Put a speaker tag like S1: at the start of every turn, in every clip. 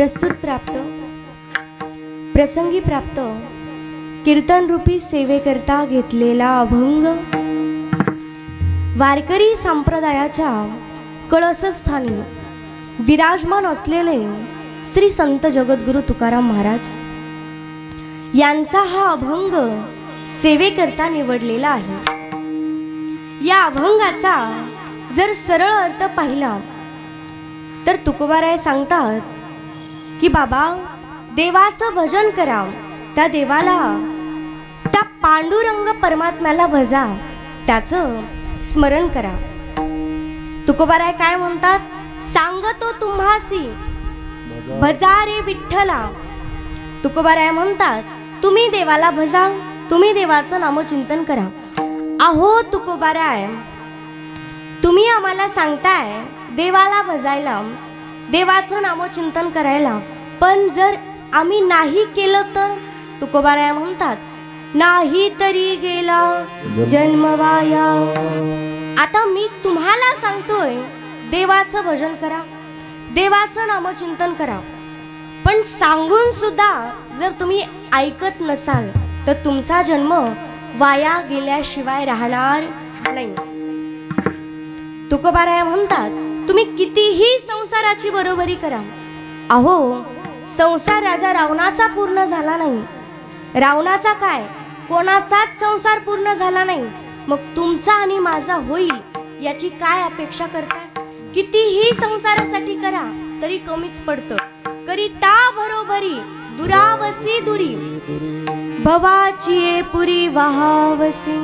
S1: प्रस्तुत प्राप्त प्रसंगी प्राप्त कीर्तन रूपी सेवेकरता घेतलेला अभंग वारकरी संप्रदायाच्या कळसस्थानी विराजमान असलेले श्री संत जगद्गुरु तुकाराम महाराज यांचा हा अभंग सेवेकरता निवडलेला आहे। या अभंगाचा जर सरळ अर्थ पाहिला तर तुकोबाराय सांगतात की बाबा देवाचं भजन करा, त्या देवाला त्या पांडुरंग परमात्म्याला भजा, त्याचं स्मरण करा। तुकोबाराय काय म्हणतात, सांगतो तुम्हासी भजा रे विठ्ठला। तुकोबाराय म्हणतात तुम्ही देवाला भजा, तुम्ही देवाचं नामचिंतन करा। अहो तुकोबाराय, तुम्ही आम्हाला सांगताय देवाला भजायला, देवाचं नामचिंतन करायला, पण जर आम्ही नाही केलं तर? तुकोबाराय म्हणतात नाही तरी गेला जन्म वाया। आता मी तुम्हाला सांगतोय देवाचं भजन करा, देवाचं नामचिंतन करा, पण सांगून सुद्धा जर तुम्ही ऐकत नसाल तर तुमचा जन्म वाया गेल्याशिवाय राहणार नाही। तुकोबाराय म्हणतात तुम्ही कितीही संसाराची बरोबरी करा, अहो संसार राजा रावणाचा पूर्ण झाला नाही। रावणाचा काय, कोणाचाच संसार पूर्ण झाला नाही, मग तुमचा आणि माझा होईल याची काय अपेक्षा करताय? कितीही संसारासाठी करा तरी कमीच पडतं। करिता बरोबरी दुरावसी दुरी, भवाची पुरी वाहावसी।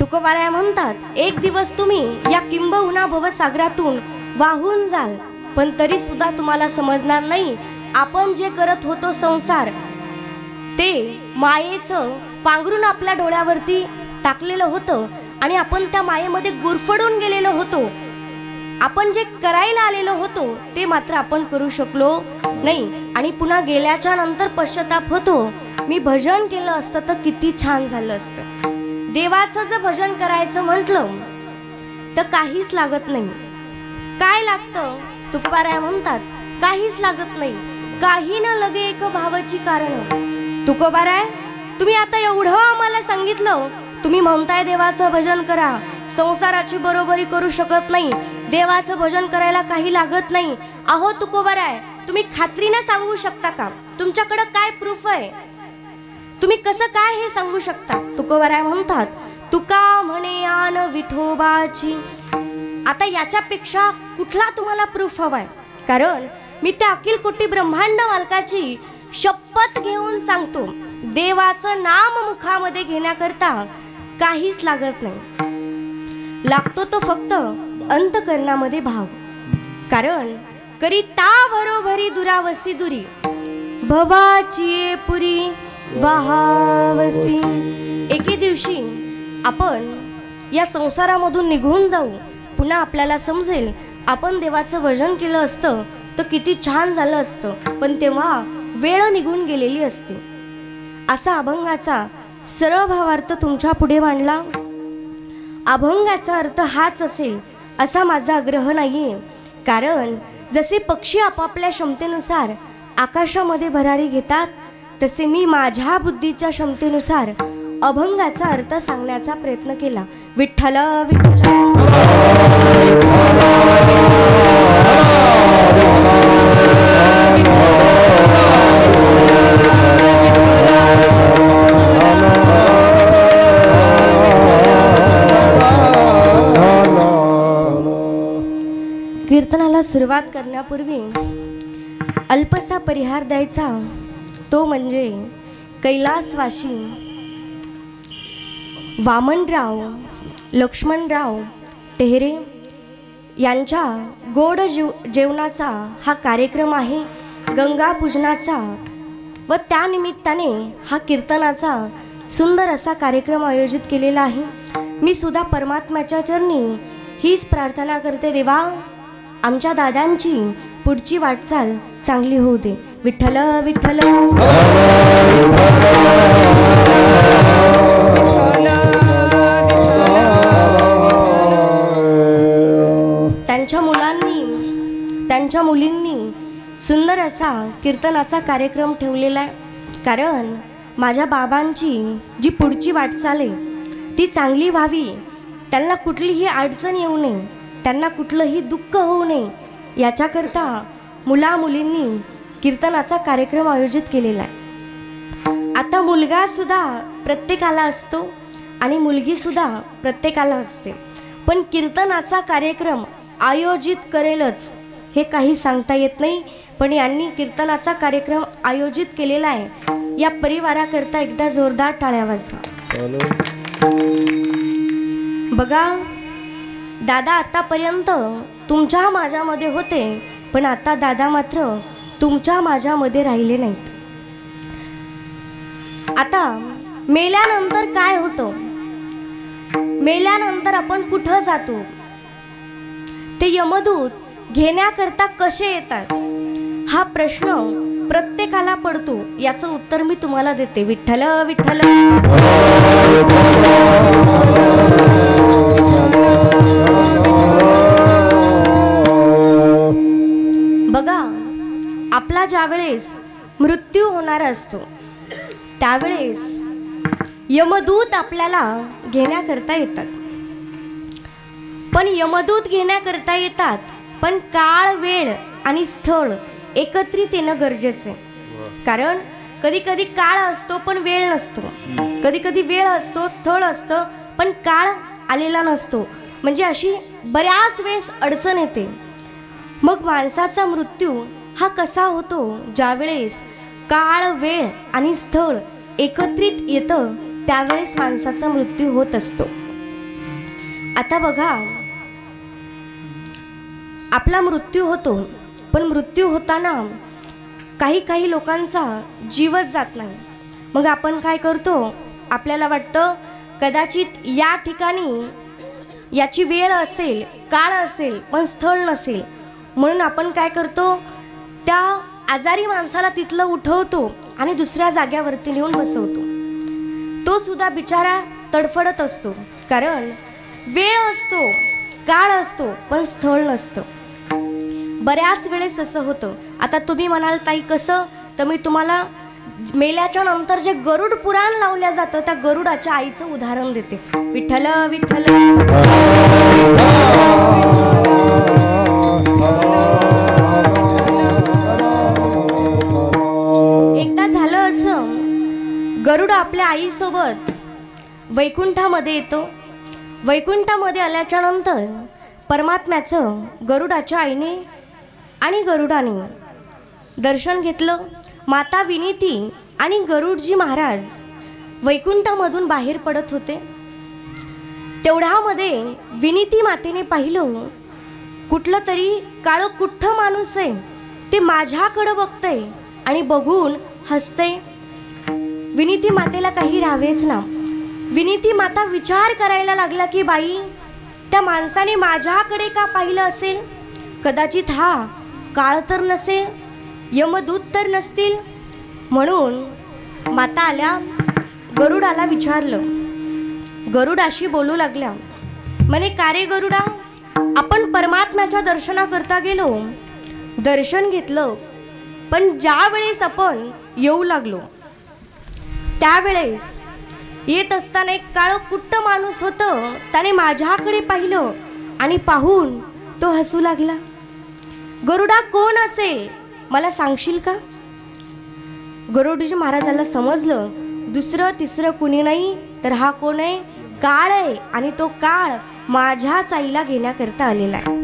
S1: तुकोबाराय म्हणतात एक दिवस तुम्ही या किंबहुना भवसागरातून वाहून जाल, पण तरी सुद्धा तुम्हाला समजणार नाही आपण जे करत होतो संसार ते मायेचं पांघरून आपल्या डोळ्यावरती टाकलेलं होतं आणि आपण त्या मायेमध्ये गुरफडून गेलेलो होतो। आपण जे करायला आलेलो होतो ते मात्र आपण करू शकलो नाही आणि पुन्हा गेल्याच्या नंतर पश्चाताप होतो, मी भजन केलं असतं तर किती छान झालं असतं। देवाचं जर भजन करायचं म्हटलं तर काहीच लागत नाही। काय लागतं? तुकोबाराय म्हणतात काहीच लागत नाही, काही न लगे एक भावाची कारण। तुकोबाराय तुम्ही आता एवढं आम्हाला सांगितलं, तुम्ही म्हणताय देवाचं भजन करा, संसाराची बरोबरी करू शकत नाही, देवाचं भजन करायला काही लागत नाही। अहो तुकोबाराय तुम्ही खात्रीने सांगू शकता का, तुमच्याकडे काय प्रूफ आहे? तुम्ही कसं काय हे सांगू शकता? तुकोबाराय म्हणतात तुका म्हणे आन विठोबाची। आता याच्यापेक्षा कुठला तुम्हाला प्रूफ हवाय? कारण मी त्या अखिल कोटी ब्रह्मांड मालकाची शपथ घेऊन सांगतो, देवाचं नाम मुखामध्ये घेण्याकरता काहीच लागत नाही, लागतो तो फक्त अंतकरणामध्ये भाव। कारण करिता बरोबरी दुरावसी दुरी, भवाची पुरी वाहावसी। एके दिवशी आपण या संसारामधून निघून जाऊ, पुन्हा आपल्याला समजेल आपण देवाचं भजन केलं असतं तर किती छान झालं असतं, पण तेव्हा वेळ निघून गेलेली असते। असा अभंगाचा सरळ भावार्थ तुमच्या पुढे मांडला। अभंगाचा अर्थ हाच असेल असा माझा आग्रह नाहीये, कारण जसे पक्षी आपापल्या क्षमतेनुसार आकाशामध्ये भरारी घेतात तसे मी माझ्या बुद्धीच्या क्षमतेनुसार अभंगाचा अर्थ सांगण्याचा प्रयत्न केला। विठ्ठल विठ्ठल कीर्तनाला सुरुवात करण्यापूर्वी अल्पसा परिहार द्यायचा, तो म्हणजे कैलासवासी वामनराव लक्ष्मणराव टेहरे यांच्या गोड जेवणाचा हा कार्यक्रम आहे, गंगा पूजनाचा, व त्यानिमित्ताने हा कीर्तनाचा सुंदर असा कार्यक्रम आयोजित केलेला आहे। मी सुद्धा परमात्म्याच्या चरणी हीच प्रार्थना करते, देवा आमच्या दादांची पुढची वाटचाल चांगली होऊ दे। विठ्ठल विठ्ठल त्यांच्या मुलांनी त्यांच्या मुलींनी सुंदर असा कीर्तनाचा कार्यक्रम ठेवलेला आहे, कारण माझ्या बाबांची जी पुढची वाटचाल आहे ती चांगली व्हावी, त्यांना कुठलीही अडचण येऊ नये, त्यांना कुठलंही दुःख होऊ नये याच्याकरता मुलामुलींनी कीर्तनाचा कार्यक्रम आयोजित केलेला आहे. आता मुलगासुद्धा प्रत्येकाला असतो आणि मुलगीसुद्धा प्रत्येकाला असते, पण कीर्तनाचा कार्यक्रम आयोजित करेलच हे काही सांगता येत नाही. पण यांनी कीर्तनाचा कार्यक्रम आयोजित केलेला आहे, या परिवाराकरता एकदा जोरदार टाळ्या वाजवा. बघा दादा आतापर्यंत तुमच्या माझ्यामध्ये होते, पण आता दादा मात्र तुमच्या माझ्यामध्ये राहिले नाहीत. आता मेल्यानंतर काय होतं, मेल्यानंतर आपण कुठं जातो, ते यमदूत घेण्याकरता कसे येतात हा प्रश्न प्रत्येकाला पडतो. याचं उत्तर मी तुम्हाला देते. विठ्ठल विठ्ठल. बघा आपला ज्यावेळेस मृत्यू होणार असतो त्यावेळेस यमदूत आपल्याला घेण्याकरता येतात, पण यमदूत घेण्याकरता येतात पण काळ वेळ आणि स्थळ एकत्रित येणं गरजेचं आहे. कारण कधी कधी काळ असतो पण वेळ नसतो, कधी कधी वेळ असतो स्थळ असतं पण काळ आलेला नसतो, म्हणजे अशी बऱ्याच वेळेस अडचण येते. मग माणसाचा मृत्यू हा कसा होतो, ज्यावेळेस काळ वेळ आणि स्थळ एकत्रित येतं त्यावेळेस माणसाचा मृत्यू होत असतो. आता बघा आपला मृत्यू होतो, पण मृत्यू होताना काही काही लोकांचा जीवच जात नाही. मग आपण काय करतो, आपल्याला वाटतं कदाचित या ठिकाणी याची वेळ असेल काळ असेल पण स्थळ नसेल, म्हणून आपण काय करतो त्या आजारी माणसाला तिथलं उठवतो आणि दुसऱ्या जाग्यावरती नेऊन बसवतो. तो सुद्धा बिचारा तडफडत असतो, कारण वेळ असतो काळ असतो पण स्थळ नसतं. बऱ्याच वेळेस असं होतं. आता तुम्ही म्हणाल ताई कसं, तर मी तुम्हाला मेल्याच्या नंतर जे गरुड पुराण लावल्या जातं त्या गरुडाच्या आईचं उदाहरण देते. विठ्ठल विठ्ठल. एकदा झालं असं, गरुड आपल्या आईसोबत वैकुंठामध्ये येतो. वैकुंठामध्ये आल्याच्या नंतर परमात्म्याचं गरुडाच्या आईने आणि गरुडाने दर्शन घेतलं. माता विनीती आणि गरुडजी महाराज वैकुंठामधून बाहेर पडत होते. तेवढ्यामध्ये विनीती मातेने पाहिलं कुठलं तरी काळं कुठं माणूस आहे, ते माझ्याकडं बघतंय आणि बघून हसतंय. विनीती मातेला काही राहावेच ना. विनीती माता विचार करायला लागला की बाई त्या माणसाने माझ्याकडे का पाहिलं असेल, कदाचित हा काळ तर नसेल, यमदूत तर नसतील. म्हणून माता आल्या, गरुडाला विचारलं. गरुडाशी बोलू लागल्या, म्हणे का रे गरुडा, आपण परमात्म्याच्या दर्शनाकरता गेलो, दर्शन घेतलं, पण ज्या वेळेस आपण येऊ लागलो त्यावेळेस येत असताना एक काळं कुट्ट माणूस होतं, त्याने माझ्याकडे पाहिलं आणि पाहून तो हसू लागला. गरुडा कोण असेल मला सांगशील का? गरुडजी महाराजाला समजलं दुसरं तिसरं कुणी नाही तर हा कोण आहे, काळ आहे, आणि तो काळ माझ्याच आईला घेण्याकरता आलेला आहे.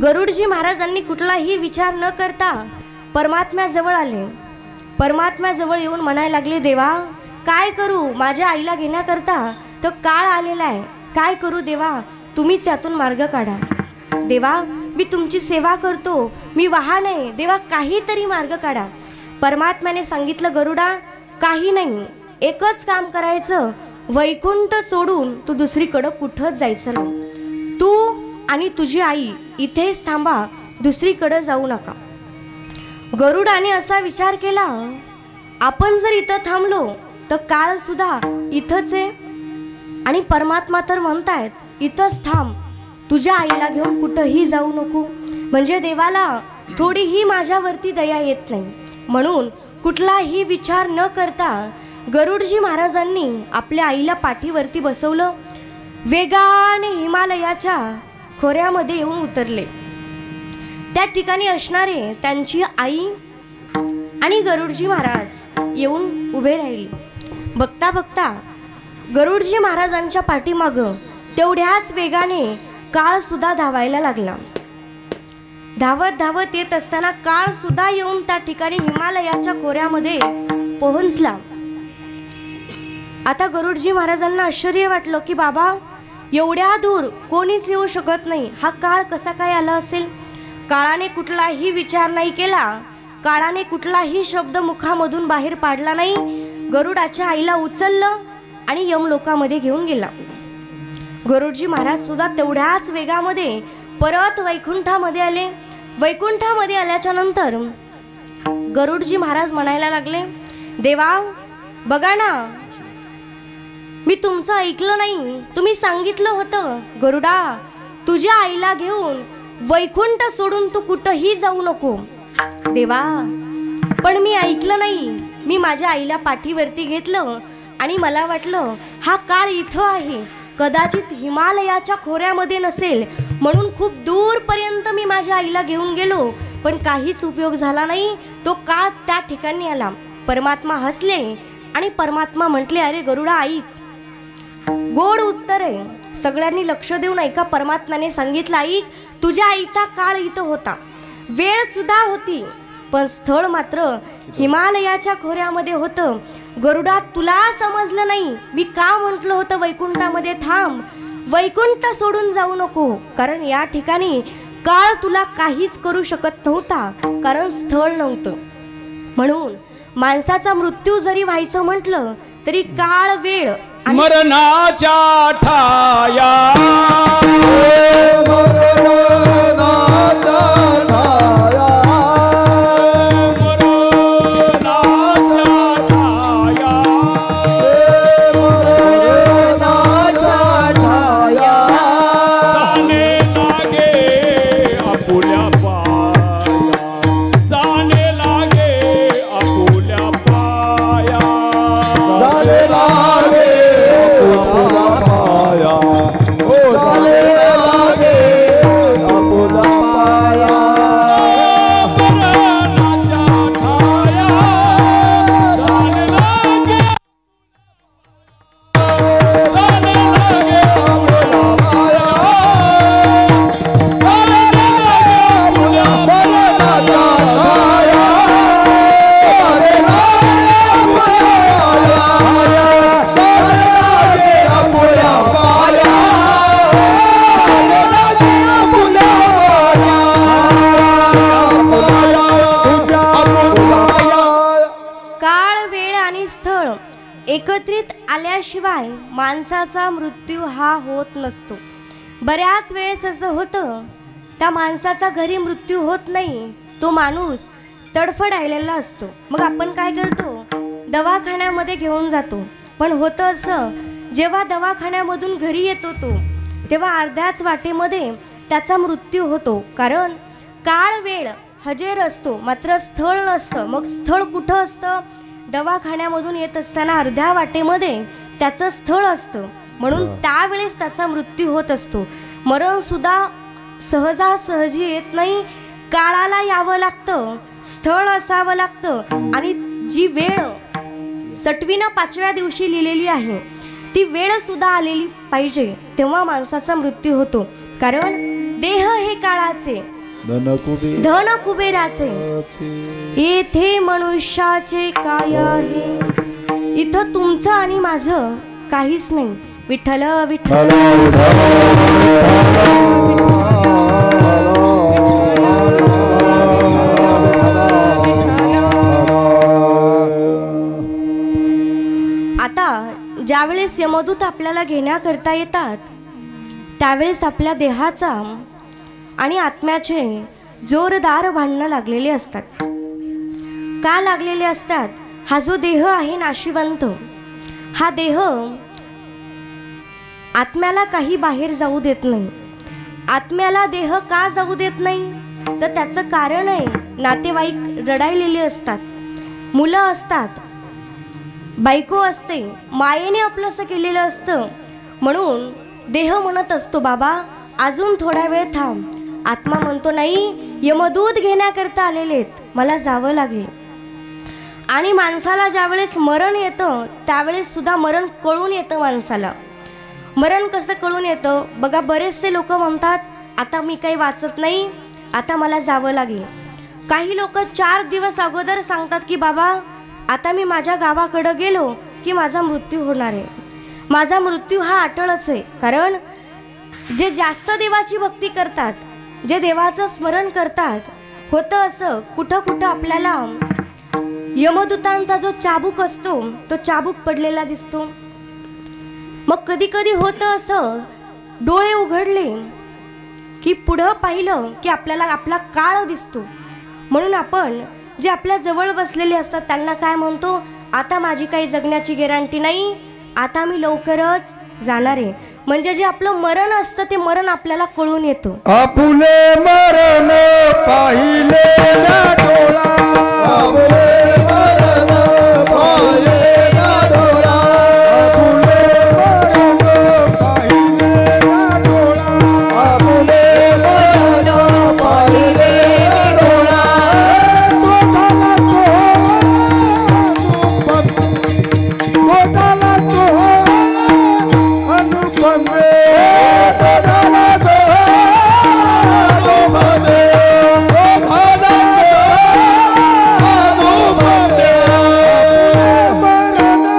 S1: गरुडजी महाराजांनी कुठलाही विचार न करता परमात्म्याजवळ आले. परमात्म्याजवळ येऊन म्हणायला लागले, देवा काय करू, माझ्या आईला घेण्याकरता तो काळ आलेला आहे, काय करू देवा, तुम्हीच यातून मार्ग काढा. देवा मी तुमची सेवा करतो, मी वाहन आहे, देवा काहीतरी मार्ग काढा. परमात्म्याने सांगितलं, गरुडा काही नाही, एकच काम करायचं, वैकुंठ सोडून तू दुसरीकडं कुठंच जायचं नाही, तू आणि तुझी आई इथेच थांबा, दुसरीकडं जाऊ नका. गरुडाने असा विचार केला, आपण जर इथं थांबलो तर काळ सुद्धा इथंच आहे आणि परमात्मा तर म्हणतायत इथंच थांब, तुझ्या आईला घेऊन कुठंही जाऊ नको. म्हणजे देवाला थोडीही माझ्यावरती दया येत नाही. म्हणून कुठलाही विचार न करता गरुडजी महाराजांनी आपल्या आईला पाठीवरती बसवलं. वेगाने हिमालयाच्या खोऱ्यामध्ये येऊन उतरले. त्या ठिकाणी असणारे त्यांची आई आणि गरुडजी महाराज येऊन उभे राहिले. बघता बघता गरुडजी महाराजांच्या पाठीमागं तेवढ्याच वेगाने काळ सुद्धा धावायला लागला. धावत धावत येत असताना काळ सुद्धा येऊन त्या ठिकाणी हिमालयाच्या खोऱ्यामध्ये पोहोचला. आता गरुडजी महाराजांना आश्चर्य वाटलं की बाबा, एवढ्या दूर कोणीच येऊ शकत नाही, हा काळ कसा काय आला असेल. काळाने कुठलाही विचार नाही केला, काळाने कुठलाही शब्द मुखामधून बाहेर पाडला नाही. गरुडाच्या आईला उचललं आणि यमलोकामध्ये घेऊन गेला. गरुडजी महाराज सुद्धा तेवढ्याच वेगामध्ये परत वैकुंठामध्ये आले. वैकुंठामध्ये आल्याच्या नंतर गरुडजी महाराज म्हणायला लागले, देवा बघा ना, मी तुमचं ऐकलं नाही. तुम्ही सांगितलं होतं गरुडा, तुझ्या आईला घेऊन वैकुंठ सोडून तू कुठंही जाऊ नको. देवा पण मी ऐकलं नाही. मी माझ्या आईला पाठीवरती घेतलं आणि मला वाटलं हा काळ इथं आहे, कदाचित हिमालयाच्या खोऱ्यामध्ये नसेल, म्हणून खूप दूरपर्यंत मी माझ्या आईला घेऊन गेलो, पण काहीच उपयोग झाला नाही. तो काळ त्या ठिकाणी आला. परमात्मा हसले आणि परमात्मा म्हटले, अरे गरुडा ऐक, गोड उत्तर आहे, सगळ्यांनी लक्ष देऊन ऐका. परमात्म्याने सांगितलं, ऐक, तुझ्या आईचा काळ इथं होता, वेळ सुद्धा होती, पण स्थळ मात्र हिमालयाच्या खोऱ्यामध्ये होतं. गरुडा तुला समजलं नाही, मी का म्हटलं होतं वैकुंठामध्ये थांब, वैकुंठ सोडून जाऊ नको, कारण या ठिकाणी काळ तुला काहीच करू शकत नव्हता, कारण स्थळ नव्हतं. म्हणून माणसाचा मृत्यू जरी व्हायचं म्हटलं तरी काळ वेळ
S2: मरणाच्या ठाया
S1: एकत्रित आल्याशिवाय माणसाचा मृत्यू हा होत नसतो. बऱ्याच वेळेस असं होतं, त्या माणसाचा घरी मृत्यू होत नाही, तो माणूस तडफडायलेला असतो. मग आपण काय करतो, दवाखान्यामध्ये घेऊन जातो. पण होतं असं, जेव्हा दवाखान्यामधून घरी येतो तो, तेव्हा अर्ध्याच वाटेमध्ये त्याचा मृत्यू होतो, कारण काळ वेळ हजेर असतो, मात्र स्थळ नसतं. मग स्थळ कुठं असतं, दवाखान्यामधून येत असताना अर्ध्या वाटेमध्ये त्याचं स्थळ असतं, म्हणून त्यावेळेस त्याचा मृत्यू होत असतो. मरण सुद्धा सहजासहजी येत नाही, काळाला यावं लागतं, स्थळ असावं लागतं, आणि जी वेळ सटवीनं 5व्या दिवशी लिहिलेली आहे ती वेळ सुद्धा आलेली पाहिजे, तेव्हा माणसाचा मृत्यू होतो. कारण देह हे काळाचे, धन कुबेराचे, येथे मनुष्याचे काय आहे, इथं तुमचं आणि माझं काहीच नाही. विठ्ठल विठ्ठल आता ज्यावेळेस यमदूत आपल्याला घेण्याकरता येतात, त्यावेळेस आपल्या देहाचा आणि आत्म्याचे जोरदार भांडणं लागलेले असतात. का लागलेले असतात, हा जो देह आहे नाशिवंत, हा देह आत्म्याला काही बाहेर जाऊ देत नाही. आत्म्याला देह का जाऊ देत नाही, तर त्याचं कारण आहे, नातेवाईक रडायलेले असतात, मुलं असतात, बायको असते, मायेने आपलंसं केलेलं असतं. म्हणून देह म्हणत असतो बाबा अजून थोडा वेळ थांब. आत्मा म्हणतो नाही, यमदूत घेण्याकरता आलेलेत, मला जावं लागेल. आणि माणसाला ज्यावेळेस मरण येतं त्यावेळेस सुद्धा मरण कळून येतं माणसाला. मरण कसं कळून येतं बघा, बरेचसे लोक म्हणतात आता मी काही वाचत नाही, आता मला जावं लागेल. काही लोक 4 दिवस अगोदर सांगतात की बाबा आता मी माझ्या गावाकडं गेलो की माझा मृत्यू होणार आहे. माझा मृत्यू हा अटळच आहे. कारण जे जास्त देवाची भक्ती करतात, जे देवाचं स्मरण करतात, होतं असं कुठं कुठं आपल्याला यमदूतांचा जो चाबूक असतो तो चाबूक पडलेला दिसतो. मग कधी कधी होतं असं, डोळे उघडले की पुढं पाहिलं की आपल्याला आपला काळ दिसतो. म्हणून आपण जे आपल्या जवळ बसलेले असतात त्यांना काय म्हणतो, आता माझी काही जगण्याची गॅरंटी नाही, आता मी लवकरच जाणार आहे. म्हणजे जे आपलं मरण असतं ते मरण आपल्याला कळून येतं.
S3: आपुले मरण पाहिले ना डोळा, आपुले मरण पाहिले ना डोळा, आपुले मरण पाहिले ना डोळा, आपुले मरण पाहिले ना डोळा. गोदाला तो अनुपमे, गोदाला तो अनुपमे, गोदाला तो अनुपमे.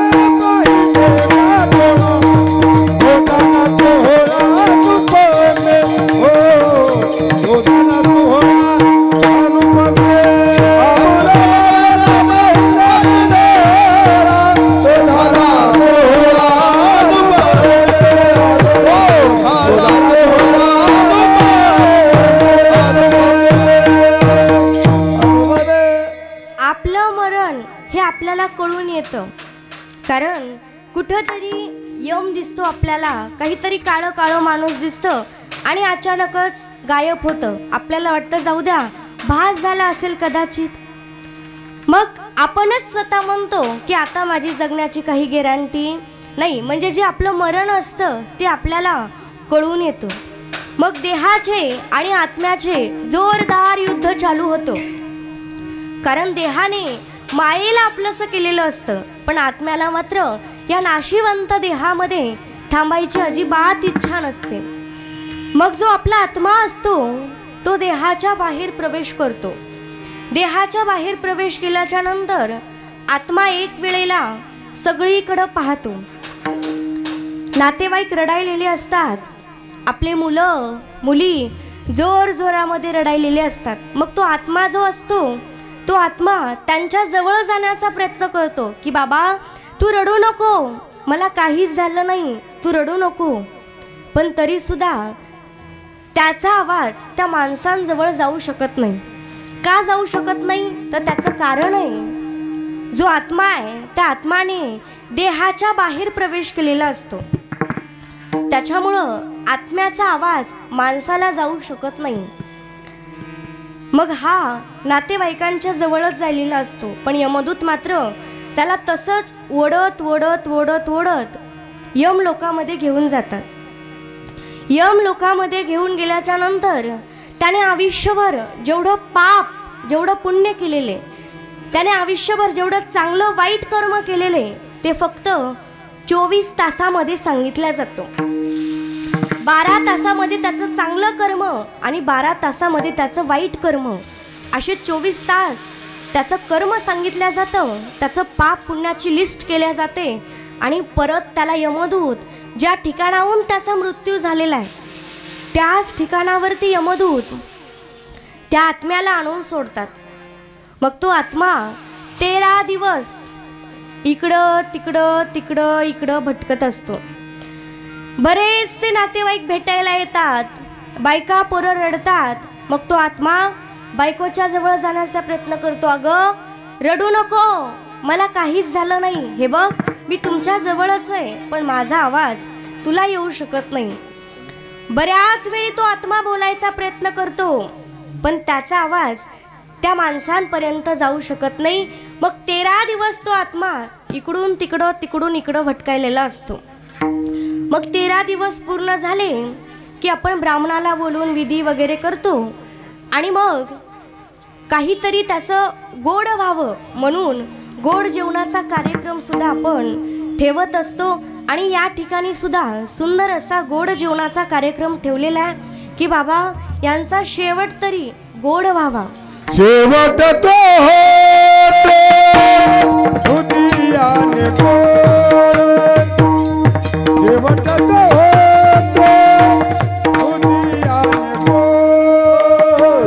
S3: मरण पाहिले ना डोळा, गोदाला तो अनुपमे, गोदाला तो अनुपमे.
S1: आपलं मरण हे आपल्याला कळून येतं. कारण कुठंतरी यम दिसतो आपल्याला, काहीतरी काळं काळं माणूस दिसतं आणि अचानकच गायब होतं. आपल्याला वाटतं जाऊ द्या, भास झाला असेल कदाचित. मग आपणच स्वतः म्हणतो की आता माझी जगण्याची काही गॅरंटी नाही. म्हणजे जे आपलं मरण असतं ते आपल्याला कळून येतं. मग देहाचे आणि आत्म्याचे जोरदार युद्ध चालू होतं. कारण देहाने मायेला आपलंसं केलेलं असतं, पण आत्म्याला मात्र या नाशिवंत देहामध्ये थांबायची अजिबात इच्छा नसते. मग जो आपला आत्मा असतो तो देहाच्या बाहेर प्रवेश करतो. देहाच्या बाहेर प्रवेश केल्याच्या नंतर आत्मा एक वेळेला सगळीकडं पाहतो. नातेवाईक रडायलेले असतात, आपले मुलं मुली जोर जोरामध्ये रडायलेले असतात. मग तो आत्मा जो असतो तो आत्मा त्यांच्या जवळ जाण्याचा प्रयत्न करतो की बाबा तू रडू नको, मला काहीच झालं नाही, तू रडू नको. पण तरी सुद्धा त्याचा आवाज त्या माणसांजवळ जाऊ शकत नाही. का जाऊ शकत नाही तर त्याचं कारण आहे, जो आत्मा आहे त्या आत्माने देहाच्या बाहेर प्रवेश केलेला असतो. त्याच्यामुळं आत्म्याचा आवाज माणसाला जाऊ शकत नाही. मग हा नातेवाईकांच्या जवळच जायलेला असतो, पण यमदूत मात्र त्याला तसंच ओढत ओढत ओढत ओढत यम लोकामध्ये घेऊन जातात. यम लोकामध्ये घेऊन गेल्याच्या नंतर त्याने आयुष्यभर जेवढं पाप जेवढं पुण्य केलेले, त्याने आयुष्यभर जेवढं चांगलं वाईट कर्म केलेले ते फक्त 24 तासामध्ये सांगितलं जातो. 12 तासामध्ये त्याचं चांगलं कर्म आणि 12 तासामध्ये त्याचं वाईट कर्म, असे 24 तास त्याचं कर्म सांगितलं जातं. त्याचं पाप पुण्याची लिस्ट केल्या जाते आणि परत त्याला यमदूत ज्या ठिकाणाहून त्याचा मृत्यू झालेला आहे त्याच ठिकाणावरती यमदूत त्या आत्म्याला आणून सोडतात. मग तो आत्मा 13 दिवस इकडं तिकडं तिकडं इकडं भटकत असतो. बरेचसे नातेवाईक भेटायला येतात, बायका पोरं रडतात. मग तो आत्मा बायकोच्या जवळ जाण्याचा प्रयत्न करतो. अगं रडू नको, मला काहीच झालं नाही, हे बघ मी तुमच्या जवळच आहे, पण माझा आवाज तुला येऊ शकत नाही. बऱ्याच वेळी तो आत्मा बोलायचा प्रयत्न करतो, पण त्याचा आवाज त्या माणसांपर्यंत जाऊ शकत नाही. मग 13 दिवस तो आत्मा इकडून इकडं भटकायलेला असतो. मग 13 दिवस पूर्ण झाले की आपण ब्राह्मणाला बोलून विधी वगैरे करतो आणि मग काहीतरी त्याचं गोड व्हावं म्हणून गोड जेवणाचा कार्यक्रम सुद्धा आपण ठेवत असतो. आणि या ठिकाणी सुद्धा सुंदर असा गोड जेवणाचा कार्यक्रम ठेवलेला आहे की बाबा यांचा शेवट तरी गोड व्हावा.
S3: शेवट तो होतो दुनियाने गोड, शेवट तो होतो दुनियाने गोड, शेवट तो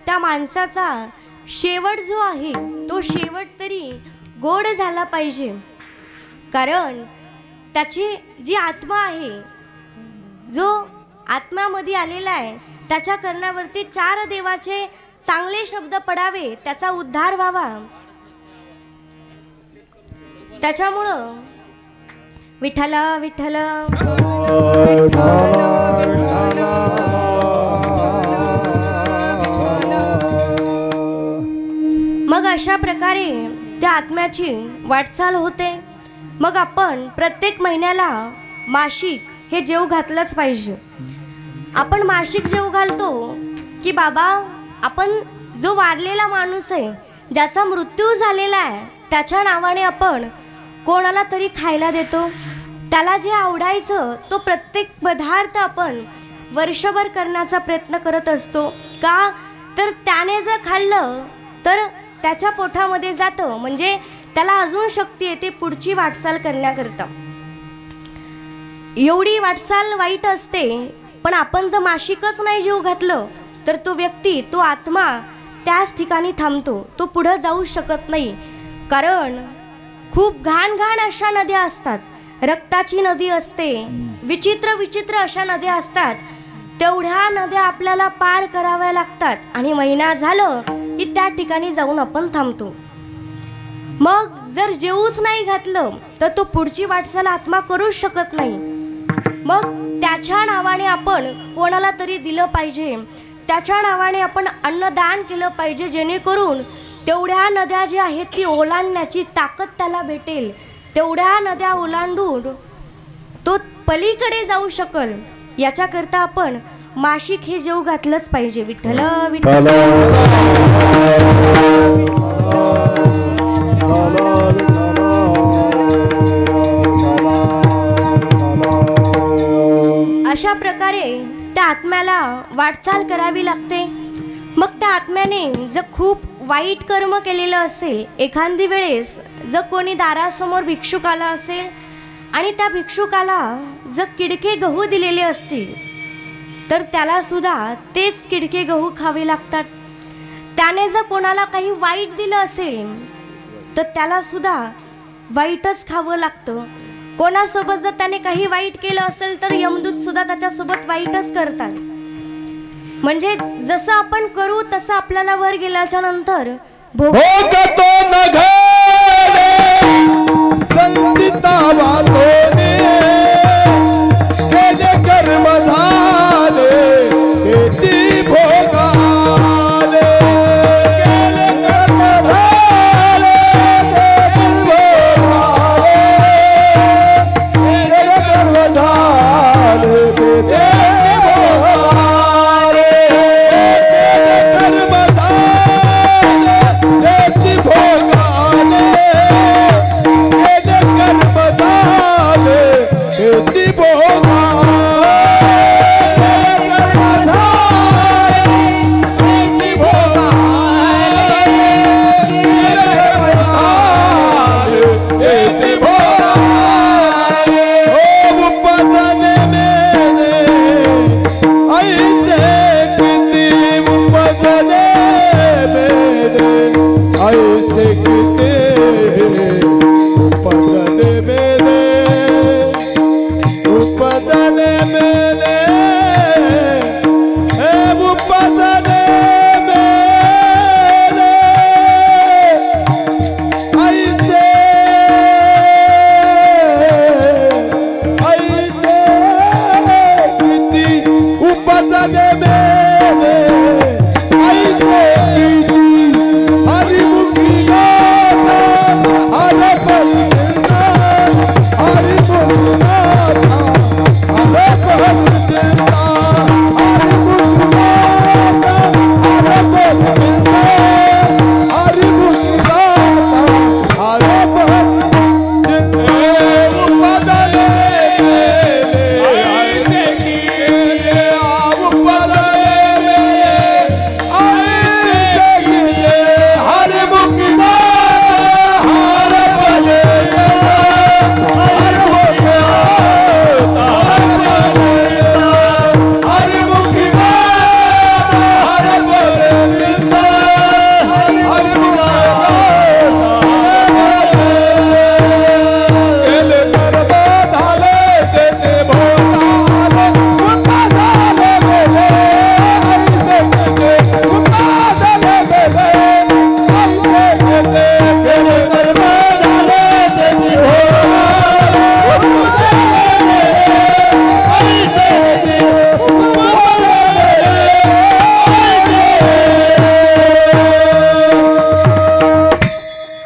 S1: त्या माणसाचा शेवट जो आहे तो शेवट तरी गोड झाला पाहिजे. कारण त्याची जी आत्मा आहे, जो आत्म्यामध्ये आलेला आहे, त्याच्या कर्णावरती 4 देवाचे चांगले शब्द पडावे, त्याचा उद्धार व्हावा. त्याच्यामुळं विठ्ठल विठ्ठल मग अशा प्रकारे त्या आत्म्याची वाटचाल होते. मग आपण प्रत्येक महिन्याला मासिक हे जेव घातलंच पाहिजे. आपण मासिक जेव घालतो की बाबा आपण जो वारलेला माणूस आहे, ज्याचा मृत्यू झालेला आहे, त्याच्या नावाने आपण कोणाला तरी खायला देतो. त्याला जे आवडायचं तो प्रत्येक पदार्थ आपण वर्षभर करण्याचा प्रयत्न करत असतो. का तर त्याने जर खाल्लं तर त्याच्या पोटामध्ये जातं, म्हणजे त्याला अजून शक्ती येते पुढची वाटचाल करण्याकरता. एवढी वाटचाल वाईट असते. पण आपण जर मासिकच नाही जीव घातलं तर तो व्यक्ती, तो आत्मा त्याच ठिकाणी थांबतो, तो पुढे जाऊ शकत नाही. कारण खूप घाण घाण अशा नद्या असतात, रक्ताची नदी असते, विचित्र विचित्र अशा नद्या असतात. तेवढ्या नद्या आपल्याला पार कराव्या लागतात आणि महिना झालं की त्या ठिकाणी जाऊन आपण थांबतो. मग जर जेवूच नाही घातलं तर तो पुढची वाटचाल आत्मा करूच शकत नाही. मग त्याच्या नावाने आपण कोणाला तरी दिलं पाहिजे, त्याच्या नावाने आपण अन्नदान केलं पाहिजे, जेणेकरून तेवढ्या नद्या ज्या आहेत ती ओलांडण्याची ताकद त्याला भेटेल. तेवढ्या नद्या ओलांडून तो पलीकडे जाऊ शकल. याच्याकरता आपण मासिक हे जेव घातलंच पाहिजे. विठ्ठल विठ्ठल अशा प्रकारे त्या आत्म्याला वाटचाल करावी लागते. मग त्या आत्म्याने जर खूप वाईट कर्म केलेलं असेल, एखादी वेळेस जर कोणी दारासमोर भिक्षुक आला असेल आणि त्या भिक्षुकाला जर किडके गहू दिलेले असतील तर त्याला सुद्धा तेच किडके गहू खावे लागतात. त्याने जर कोणाला काही वाईट दिलं असेल तर त्याला सुद्धा वाईटच खावं लागतं. कोणासोबत जर त्याने काही वाईट केलं असेल तर यमदूत सुद्धा त्याच्यासोबत वाईटच करतात. म्हणजे जसं आपण करू तसं आपल्याला वर गेल्याच्या नंतर
S3: भोगतो न घडे संचिता वाचोने केले कर्म झाले तेची भोगाले केले कर्म झाले तेची भोगाले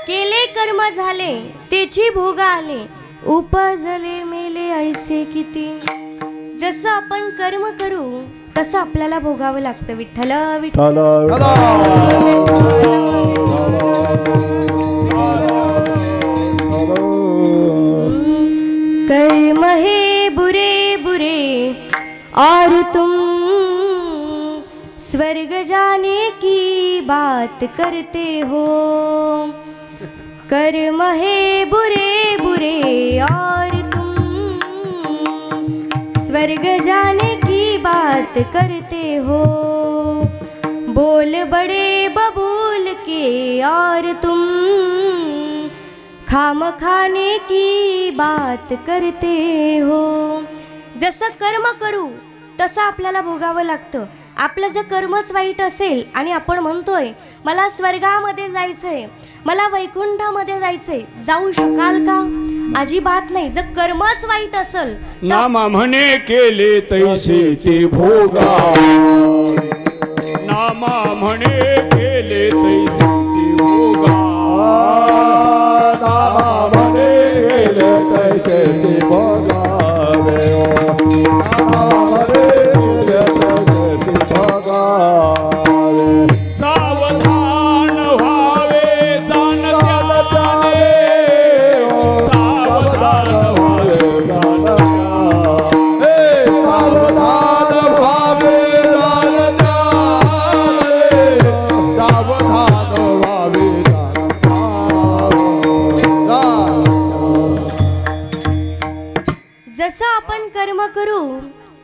S3: केले कर्म झाले तेची
S1: उपजले मेले ऐसे किती. जसं आपण कर्म करू तसं आपल्याला भोगावं लागतं. विठ्ठल विठ्ठल. कर्म है बुरे बुरे और तुम स्वर्ग जाने की बात करते हो. कर्म है बुरे बुरे और तुम स्वर्ग जाने की बात करते हो. बोल बड़े बबूल के और तुम खाम खाने की बात करते हो. जसं कर्म करू तसं आपल्याला भोगावं लागतं. आपलं जर कर्मच वाईट असेल आणि आपण म्हणतोय मला स्वर्गामध्ये जायचंय, मला वैकुंठामध्ये जायचंय, जाऊ शकाल का? अजिबात नाही. जर कर्मच वाईट असेल
S2: नामा म्हणे केले तैसे ते भोगा. नामा म्हणे केले तैसे ते भोगा.
S3: नामा म्हणे केले तैसे ते भोगा.
S2: सावधान व्हावे जाणत्याला त्याने. सावधान व्हावे जाणत्याला.
S3: सावधान व्हावे जाणत्याले. सावधान
S1: कर्म करू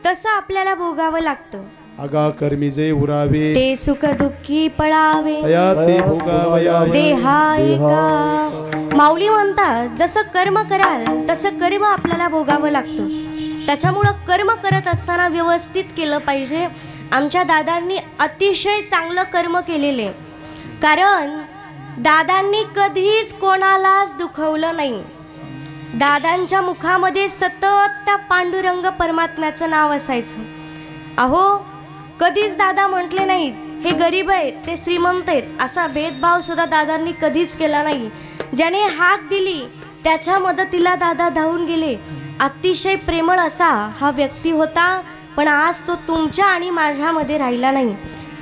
S1: तसं आपल्याला भोगावं लागतं.
S3: अगा कर्मी जे उरावे
S1: ते सुख दुःखी पळावे
S3: तया ते भोगावयावे.
S1: देहा एका. माऊली म्हणतात जसं कर्म कराल तसं कर्म आपल्याला भोगावं लागतं. त्याच्यामुळं कर्म करत असताना व्यवस्थित केलं पाहिजे. आमच्या दादांनी अतिशय चांगलं कर्म केलेले, कारण दादांनी कधीच कोणालाच दुखवलं नाही. दादांच्या मुखामध्ये सतत त्या पांडुरंग परमात्म्याचं नाव असायचं. अहो, कधीच दादा म्हटले नाहीत हे गरीब आहेत ते श्रीमंत आहेत, असा भेदभाव सुद्धा दादांनी कधीच केला नाही. ज्याने हाक दिली त्याच्या मदतीला दादा धावून गेले. अतिशय प्रेमळ असा हा व्यक्ती होता, पण आज तो तुमच्या आणि माझ्यामध्ये राहिला नाही.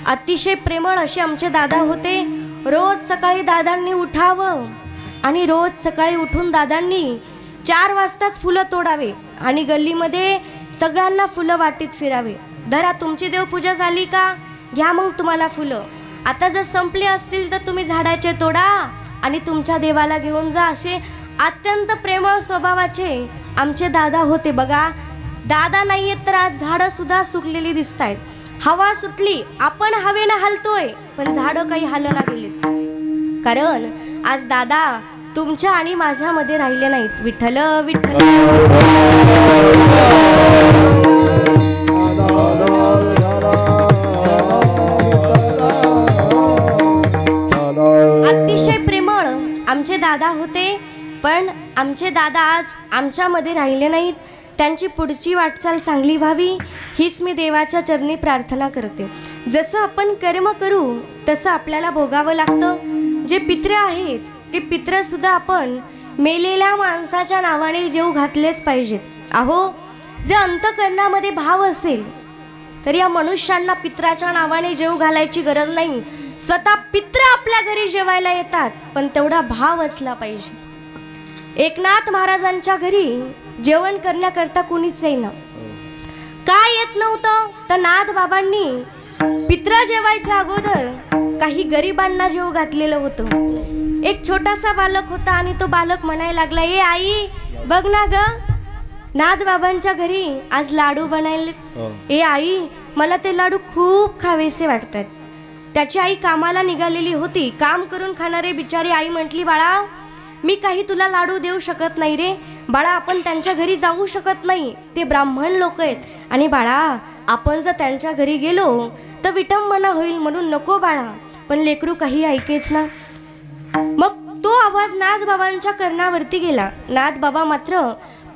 S1: अतिशय प्रेमळ असे आमचे दादा होते. रोज सकाळी दादांनी उठावं आणि रोज सकाळी उठून दादांनी 4 वाजताच फुलं तोडावे आणि गल्लीमध्ये सगळ्यांना फुलं वाटीत फिरावे. धरा, तुमची देवपूजा झाली का, घ्या मग तुम्हाला फुलं. आता जर संपले असतील तर तुम्ही झाडाचे तोडा आणि तुमच्या देवाला घेऊन जा. असे अत्यंत प्रेमळ स्वभावाचे आमचे दादा होते. बघा, दादा नाही आहेत तर आज झाडं सुद्धा सुकलेली दिसत आहेत. हवा सुटली, आपण हवेनं हलतोय, पण झाडं काही हलना गेलीत, कारण आज दादा तुमच्या आणि माझ्यामध्ये राहिले नाहीत. विठ्ठल विठ्ठल. अतिशय प्रेमळ आमचे दादा होते, पण आमचे दादा आज आमच्यामध्ये राहिले नाहीत. त्यांची पुढची वाटचाल चांगली व्हावी हीच मी देवाच्या चरणी प्रार्थना करते. जसं आपण कर्म करू तसं आपल्याला भोगावं लागतं. जे पित्र आहेत ते पित्रसुद्धा आपण मेलेल्या माणसाच्या नावाने जेव घातलेच पाहिजेत. अहो, जे अंतःकरणामध्ये भाव असेल तर या मनुष्यांना पित्राच्या नावाने जेव घालायची गरज नाही. स्वतः पित्र आपल्या घरी जेवायला येतात, पण तेवढा भाव असला पाहिजे. एकनाथ महाराजांच्या घरी जेवण करण्याकरता कुणीच येईना. काय येत नव्हतं तर नाथ बाबांनी पित्र जेवायच्या अगोदर काही गरिबांना जेव घातलेलं होतं. एक छोटासा बालक होता आणि तो बालक म्हणायला लागला, ए आई बघ ना ग, नाथ बाबांच्या घरी आज लाडू बनायले. ए आई, मला ते लाडू खूप खावेसे वाटतात. त्याची आई कामाला निघालेली होती. काम करून खाणारे बिचारी आई म्हटली, बाळा मी काही तुला लाडू देऊ शकत नाही रे बाळा, आपण त्यांच्या घरी जाऊ शकत नाही, ते ब्राह्मण लोक आहेत, आणि बाळा आपण जर त्यांच्या घरी गेलो तर विटंबना होईल, म्हणून नको बाळा. पण लेकरू काही ऐकेच ना. मग तो आवाज नाथ बाबांच्या कर्णावरती गेला. नाथ बाबा मात्र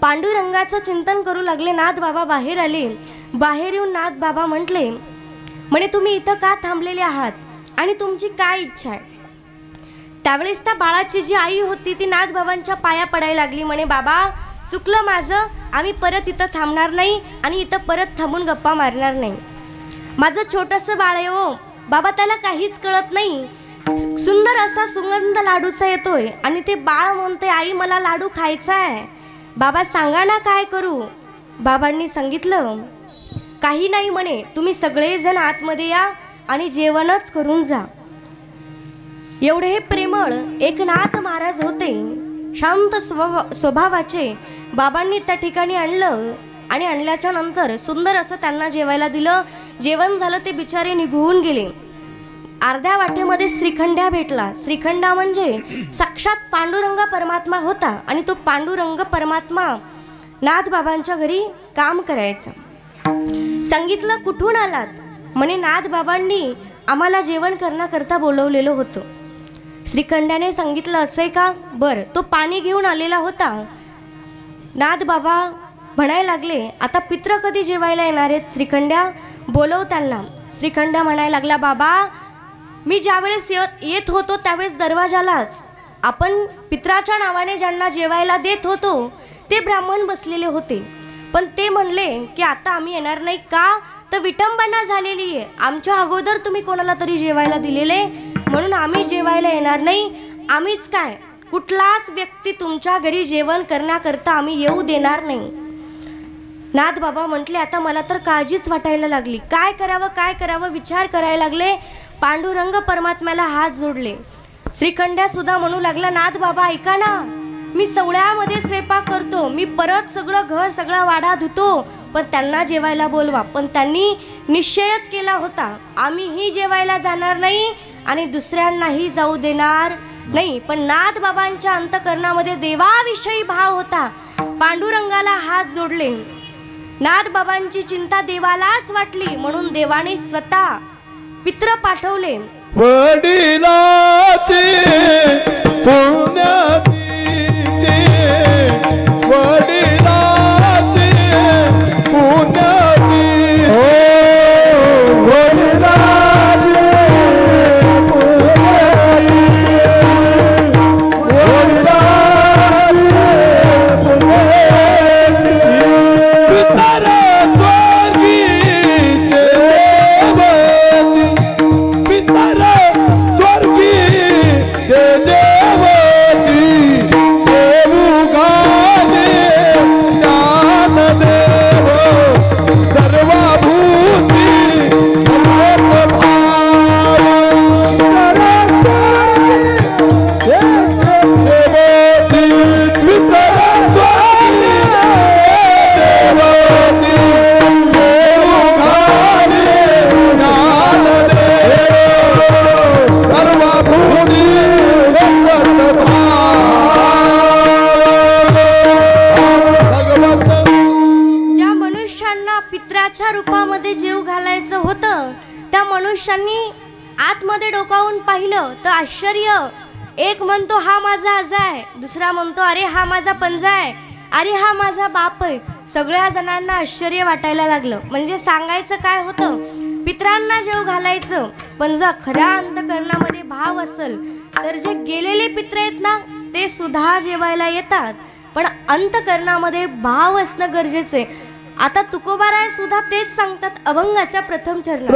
S1: पांडुरंगाचं चिंतन करू लागले. नाथ बाबा बाहेर आले. बाहेर येऊन नाथ बाबा म्हणे तुम्ही इथं का थांबलेले आहात आणि तुमची काय इच्छा आहे. त्यावेळेस त्या बाळाची जी आई होती ती नाथ बाबांच्या पाया पडायला लागली. म्हणे, बाबा चुकलं माझं, आम्ही परत इथं थांबणार नाही आणि इथं परत थांबून गप्पा मारणार नाही. माझं छोटंसं बाळ आहे हो बाबा, त्याला काहीच कळत नाही. सुंदर असा सुगंध लाडूचा येतोय आणि ते बाळ म्हणते, आई मला लाडू खायचा आहे. बाबा सांगा ना काय करू. बाबांनी सांगितलं, काही नाही म्हणे, तुम्ही सगळेजण आतमध्ये या आणि जेवणच करून जा. एवढे हे प्रेमळ एकनाथ महाराज होते, शांत स्वभावाचे. बाबांनी त्या ठिकाणी आणलं आणि आणल्याच्या नंतर सुंदर असं त्यांना जेवायला दिलं. जेवण झालं, ते बिचारे निघून गेले. अर्ध्या वाटेमध्ये श्रीखंड्या भेटला. श्रीखंडा म्हणजे साक्षात पांडुरंग परमात्मा होता आणि तो पांडुरंग परमात्मा नाथ बाबांच्या घरी काम करायचा. सांगितलं, कुठून आलात. म्हणे, नाथ बाबांनी आम्हाला जेवण करण्याकरता बोलवलेलं होतं. श्रीखंड्याने सांगितलं, असं आहे का, बरं. तो पाणी घेऊन आलेला होता. नाथ बाबा म्हणायला लागले, आता पित्र कधी जेवायला येणार आहेत श्रीखंड्या, बोलव त्यांना. श्रीखंड्या म्हणायला लागला, बाबा मी ज्यावेळेस येत होतो त्यावेळेस दरवाजालाच आपण पित्राच्या नावाने ज्यांना जेवायला देत होतो ते ब्राह्मण बसलेले होते, पण ते म्हणले की आता आम्ही येणार नाही. का तर विटंबना झालेली आहे, आमच्या अगोदर तुम्ही कोणाला तरी जेवायला दिलेले, म्हणून आम्ही जेवायला येणार नाही. आम्हीच काय, कुठलाच व्यक्ती तुमच्या घरी जेवण करण्याकरता आम्ही येऊ देणार नाही. नाथ बाबा म्हटले, आता मला तर काळजीच वाटायला लागली, काय करावं विचार करायला लागले. पांडुरंग परमात्म्याला हात जोडले. श्रीखंड्या सुद्धा म्हणू लागला, नाथ बाबा ऐका ना, मी सवळ्यामध्ये स्वयंपाक करतो, मी परत सगळं घर सगळा वाडा धुतो, पण त्यांना जेवायला बोलवा. पण त्यांनी निश्चयच केला होता, आम्हीही जेवायला जाणार नाही आणि दुसऱ्यांनाही जाऊ देणार नाही. पण नाथबाबांच्या अंतकरणामध्ये देवाविषयी भाव होता. पांडुरंगाला हात जोडले. नाथबाबांची चिंता देवालाच वाटली, म्हणून देवाने स्वतः पित्र पाठवले.
S3: वडिलाची पुण्याती वडिलाची पुण्याती हो वडिलाची
S1: रूपामध्ये जीव घालायचं होतं, त्या मनुष्यांनी आतमध्ये डोकावून पाहिलं तर आश्चर्य. एक म्हणतो हा माझा आजा आहे, दुसरा म्हणतो अरे हा माझा पंजा आहे, अरे हा माझा बाप आहे. सगळ्या जणांना आश्चर्य वाटायला लागलं. म्हणजे सांगायचं काय होतं, पितरांना जीव घालायचं, पण जर खऱ्या अंतकरणामध्ये भाव असेल तर जे गेलेले पित्र आहेत ना ते सुद्धा जेवायला येतात. पण अंतकरणामध्ये भाव असणं गरजेचं आहे. आता तुकोबाराय सुद्धा तेच सांगतात अभंगाच्या प्रथम चरणात.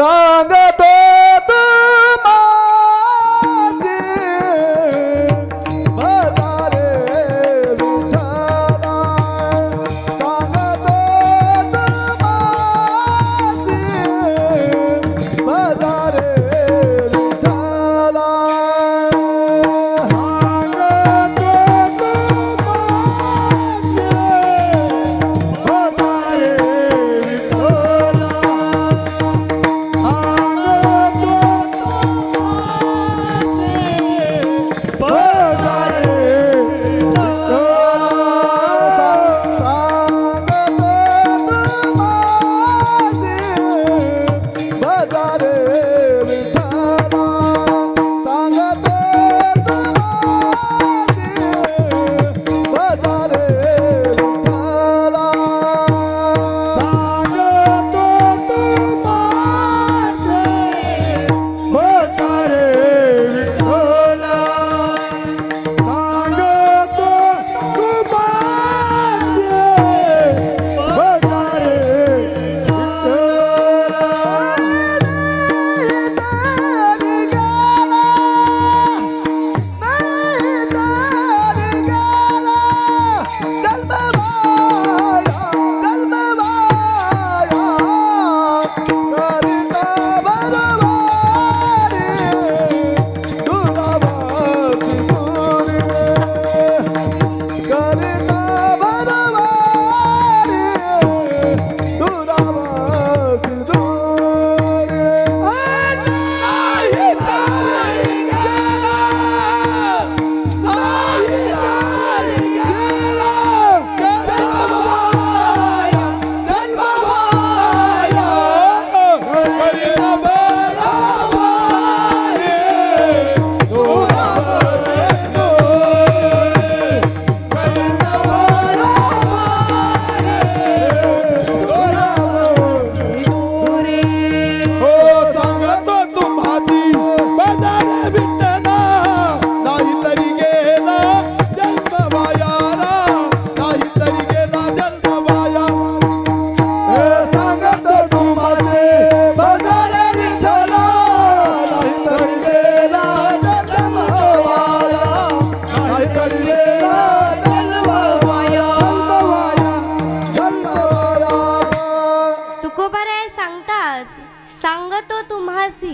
S1: सांगतो तुम्हासी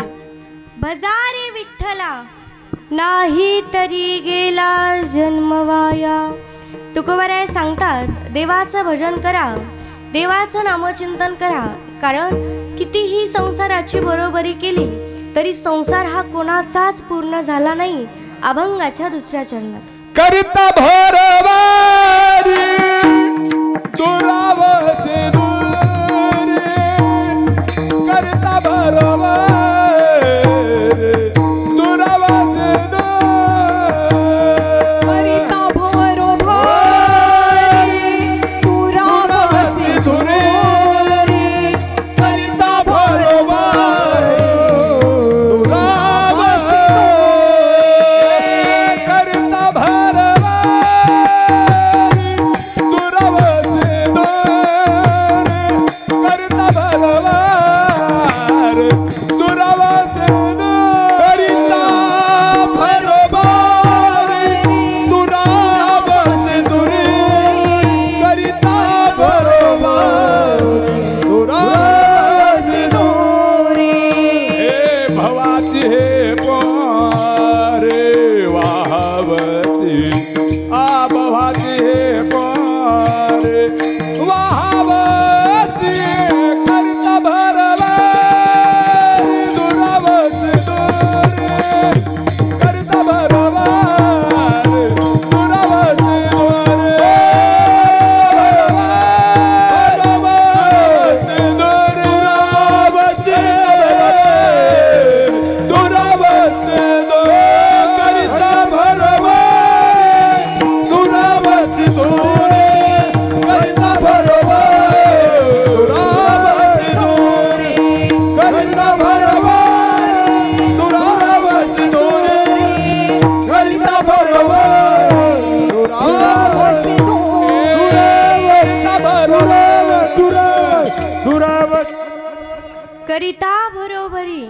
S1: भजारे विठ्ठला, नाही तरी गेला जन्मवाया. तुकोबाराय सांगतात, देवाचं भजन करा, देवाचं नामचिंतन करा. कारण कितीही संसाराची बरोबरी केली तरी संसार हा कोणाचाच पूर्ण झाला नाही. अभंगाच्या दुसऱ्या चरणात
S3: करिता भरवारी दुरावसे दुरे करिता भरवारी दुरावसे
S4: करिता भरोभारी दुरावसे दुरे
S3: करिता भरवारी दुरावसे करिता भरवारी दुरावसे करिता भरवारी दुरावसे करिता भरवारी दुरावसे करिता भरवारी दुरावसे हे भवाची हे पारे वाहवती आ भवाची हे पारे वाहवती करिता भरवारी दुरावसे करिता भरवारी दुरावसे
S1: करिता बरोबरी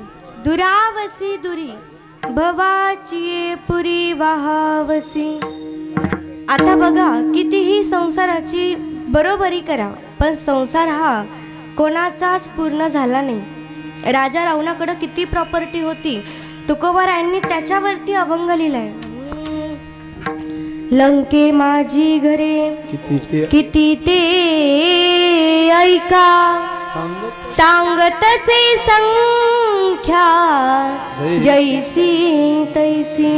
S1: दुरावसी दुरी भवाची पुरी वाहावसी. आता बघा, कितीही संसाराची बरोबरी करा पण संसार हा कोणाचाच पूर्ण झाला नाही. राजा रावणाकडे किती प्रॉपर्टी होती, तुकोबारायांनी त्याच्यावरती अभंग लिहिलाय. लंके माझी घरे किती ते ऐका सांगतसे संख्या जैसी तैसी.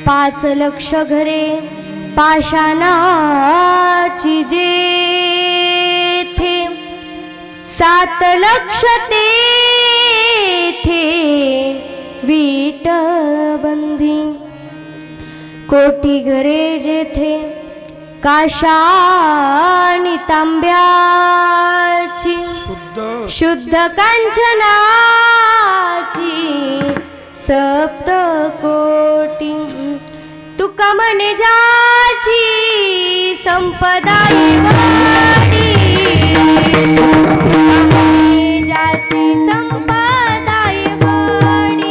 S1: 5 लक्ष घरे पाषाणाची जेथे 7 लक्ष तेथे वीट बंदी. कोटी घरे जेथे काशानी तांब्याची शुद्ध कांचनाची 7 कोटी. तुका म्हणे ज्याची संपदा वाडी ज्याची संपदा वाडी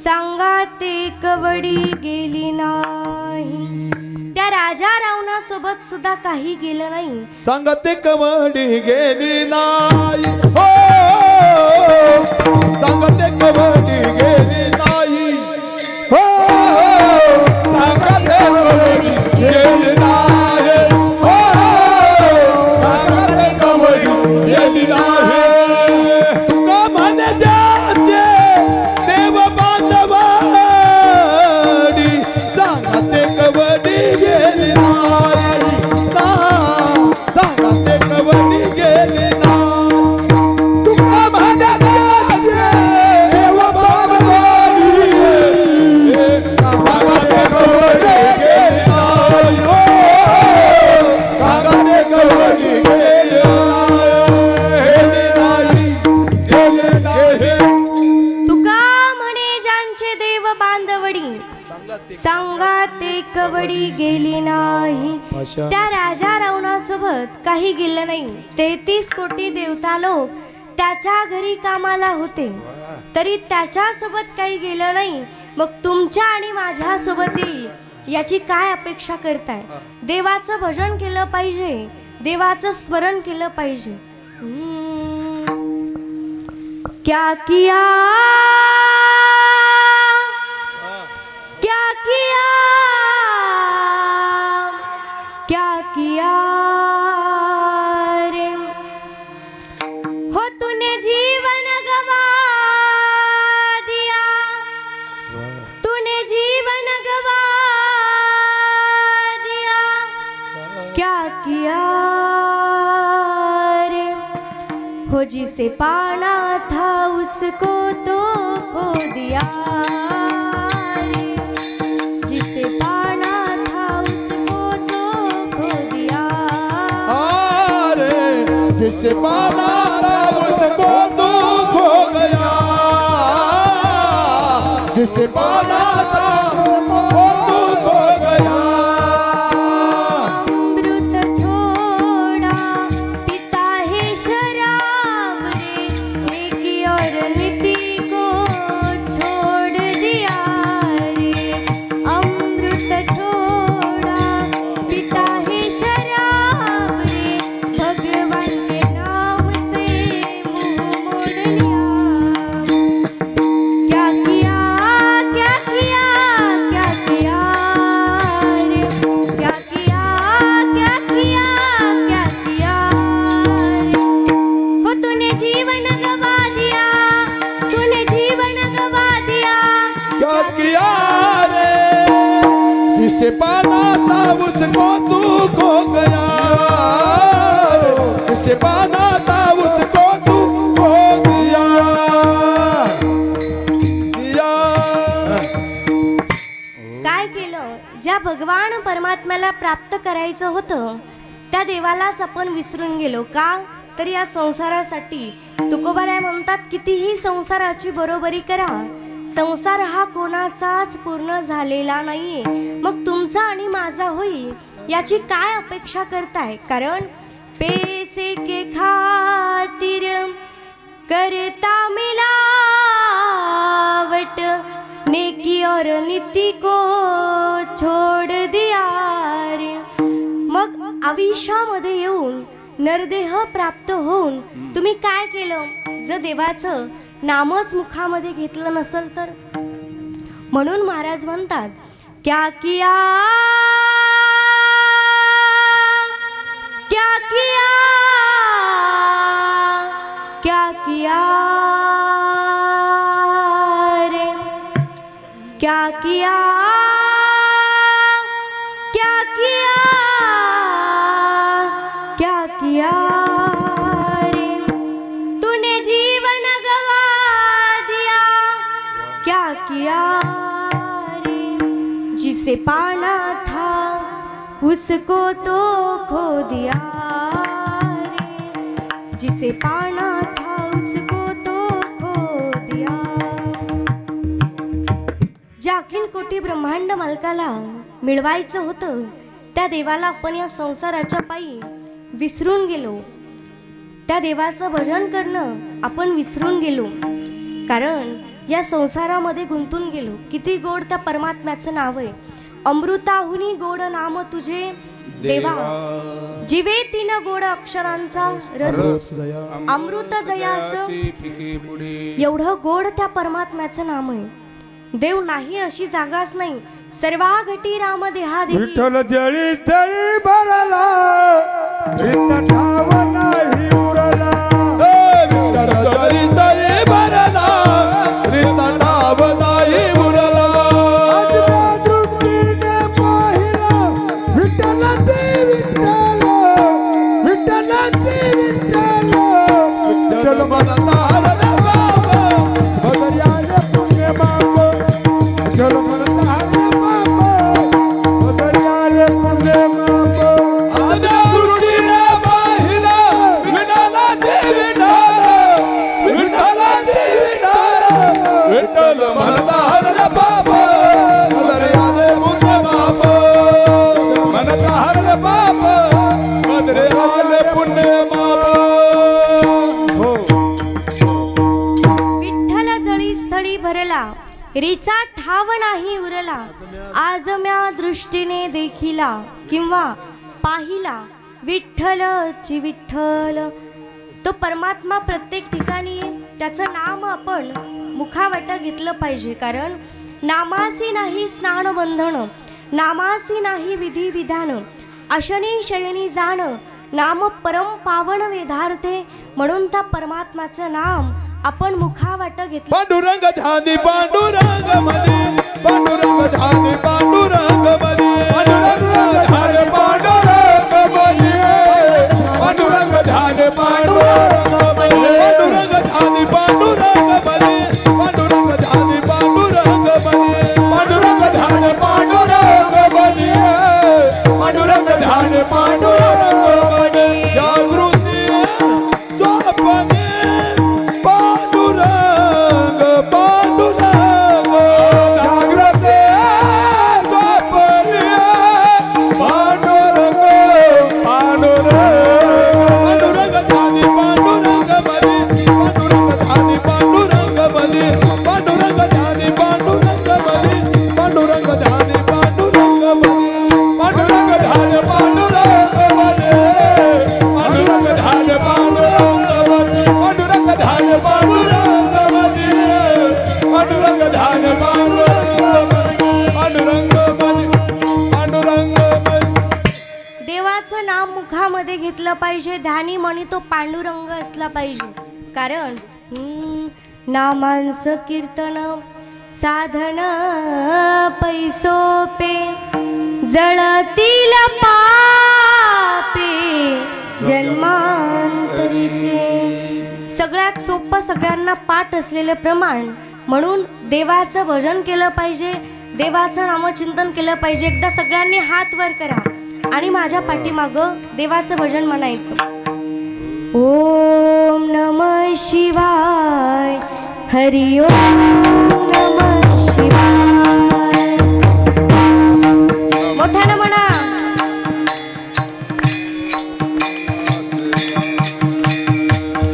S1: सांगाते कवडी गेली नाही. त्या राजा रावणासोबत सुद्धा काही गेलं नाही.
S3: सांगते कवडी गेली नाही. हो सांगते कवडी गेली नाही. हो सांगते कवडी गेली नाही. हो सांगते कवडी गेली नाही. तुका म्हणे ज्याचे देव बांधवाडी सांगते कवडी गेली नाही. सांगते कवडी गेली नाही. तुका म्हणे ज्याचे देव बांधवाडी सांगते कवडी गेली नाही. हो सांगते कवडी गेली नाही.
S1: तुका म्हणे ज्यांचे देव बांधवडी सांगाते कवडी गेली नाही. त्या राजा रावणासोबत काही गेलं नाही. 33 कोटी देवता लोक त्याच्या घरी कामाला होते, तरी त्याच्या सोबत काही गेलं नाही. मग तुमच्या आणि माझ्या सोबत येईल याची काय अपेक्षा करताय? देवाचं भजन केलं पाहिजे, देवाचं स्मरण केलं पाहिजे. क्या किया क्या किया क्या किया रे हो तूने जीवन गवा दिया. तूने जीवन गवा दिया. क्या किया रे हो जिसे पाना था उसको तो खो दिया. जिसे पाना था उसको तो खो दिया.
S3: अरे जिसे पाना था उसको तो खो गया. जिसे पाना था वो तो खो गया.
S1: अमृत छोड़ा पिता है शराब रे, नेकी और नीति को छोड़ दिया रे. अमृत छोड़ा पिता है शराब रे, भगवान के नाम से मुंह मोड़ लिया. क्या किया क्या किया क्या किया रे. क्या किया क्या किया क्या किया रे. हो तूने जीवन गवा दिया. तूने जीवन गवा दिया.
S3: क्या किया रे जिसे पाना था उसको तू खो गया. जिसे पाना था उसको तू खो दिया.
S1: काय केलं? ज्या भगवान परमात्म्याला प्राप्त करायचं होतं त्या देवालाच आपण विसरून गेलो. का? तर या संसारासाठी तुकोबाराय म्हणतात, कितीही संसाराची बरोबरी करा, संसार हा कोणाचाच पूर्ण झालेला नाहीये. मग तुमचा आणि माझा होईल याची काय अपेक्षा करताय? कारण पैसे के खातिर करता मिलावट, नेकी और नीति को छोड़ दिया रे. मग आयुष्यामध्ये येऊन नरदेह प्राप्त होऊन तुम्ही काय केलं? जर देवाचं नामच मुखामध्ये घेतलं नसेल तर. म्हणून महाराज म्हणतात, क्या किया क्या किया क्या किया रे. क्या किया क्या किया क्या किया रे. तूने जीवन गवा दिया. क्या किया रे जिसे पाना था उसको तो खो दिया रे. जिसे पाना था उसको तो खो दिया. ज्या अखिल कोटी ब्रह्मांड मालकाला मिळवायचं होतं त्या देवाला आपण या संसाराच्या पायी विसरून गेलो. त्या देवाचं भजन करणं आपण विसरून गेलो. कारण या संसारामध्ये गुंतून गेलो. किती गोड त्या परमात्म्याचं नाव आहे. अमृताहुनी गोड नाम तुझे देवा, जीवे तीन गोड अक्षरांचा रस, अमृत जयास. एवढं गोड त्या परमात्म्याचं नाम आहे. देव नाही अशी जागाच नाही. सर्वा घटी राम देहा देवी.
S3: विठ्ठल जळी जळी भरला, रित ठाव नाही उरला. विठ्ठल जळी जळी भरला, रित ठाव नाही उरला. आजच्या दृष्टीने पाहिला, विठ्ठल ते विठ्ठल, विठ्ठल ते विठ्ठल. विठ्ठल म्हणता हरला बाबा, बदर्याले पुण्य बाबा. विठ्ठल म्हणता हरला बाबा, बदर्याले पुण्य बाबा. आजच्या दृष्टीने पाहिला, विठ्ठल ते विठ्ठल, विठ्ठल ते विठ्ठल. विठ्ठल म्हणता हरला बाबा, बदर्याले पुण्य बाबा. म्हणता हरला बाबा, बदर्याले पुण्य बाबा. हो
S1: विठ्ठल जळी स्थळी भरला, रिचा ठाव नाही उरला. आज म्या दृष्टीने देखिला किंवा पाहिला, विठ्ठलची विठ्ठल. तो परमात्मा प्रत्येक ठिकाणी आहे. त्याचं नाम आपण मुखावाटा घेतलं पाहिजे. कारण नामासी नाही स्नान बंधन, नामासी नाही विधी विधान. अशनी शयनी जाण, नाम परम पावन वेधार्थे. म्हणून त्या परमात्माचं नाम आपण मुखावाट घेतलं.
S3: पांडुरंग ध्यानी पांडुरंग मध्ये, पांडुरंग ध्यानी पांडुरंग मध्ये. पांडुरंग ध्यान पांडुरंग मध्ये, पांडुरंग ध्यान पांडुरंग मध्ये. पांडुरंग ध्यानी पांडुरंग मध्ये, पांडुरंग ध्यानी पांडुरंग मध्ये. पांडुरंग ध्यान पांडुरंग मध्ये, पांडुरंग ध्यान पांडुरंग मध्ये. जागृती स्वप्ने पांडुरंग पांडुरंग. जागृती स्वप्ने पांडुरंग पांडुरंग. पांडुरंग ध्यानी पांडुरंग मध्ये, पांडुरंग ध्यानी पांडुरंग मध्ये. पांडुरंग ध्यानी पांडुरंग मध्ये, पांडुरंग ध्यानी पांडुरंग मध्ये. पांडुरंग ध्यान पांडुरंग मध्ये, पांडुरंग ध्यान पांडुरंग मध्ये. पांडुरंग ध्यान पांडुरंग मध्ये, पांडुरंग ध्यान पांडुरंग मध्ये. पांडुरंग मध्ये, पांडुरंग मध्ये.
S1: देवाचं नाम मुखामध्ये घेतलं पाहिजे. ध्यानी म्हणी तो पांडुरंग असला पाहिजे. कारण नामांचं कीर्तन साधन पैसोपे, जळतील पापे जन्मांतरीचे. सगळ्यात सोपं, सगळ्यांना पाठ असलेलं प्रमाण. म्हणून देवाचं भजन केलं पाहिजे, देवाचं नामचिंतन केलं पाहिजे. एकदा सगळ्यांनी हात वर करा आणि माझ्या पाठीमागं देवाचं भजन म्हणायचं. ओम नमः शिवाय, हरि ओम नमः शिवाय. मोठ्यानं म्हणा.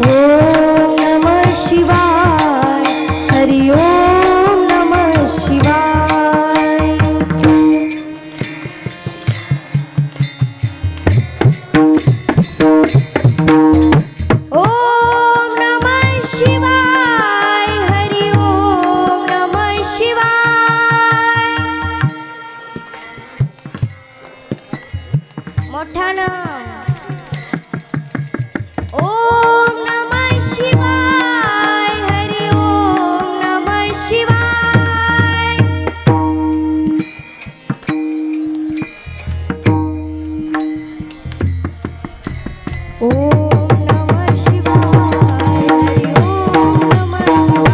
S1: ओम नमः शिवाय, हरि ओम नमः शिवाय. ओम नमः शिवाय, हरि ओम नमः शिवाय. मोठ्यानं. ओम नमः शिवाय, हरि ओम नमः शिवाय. ओम नमः शिवाय, हरि ओम नमः शिवाय.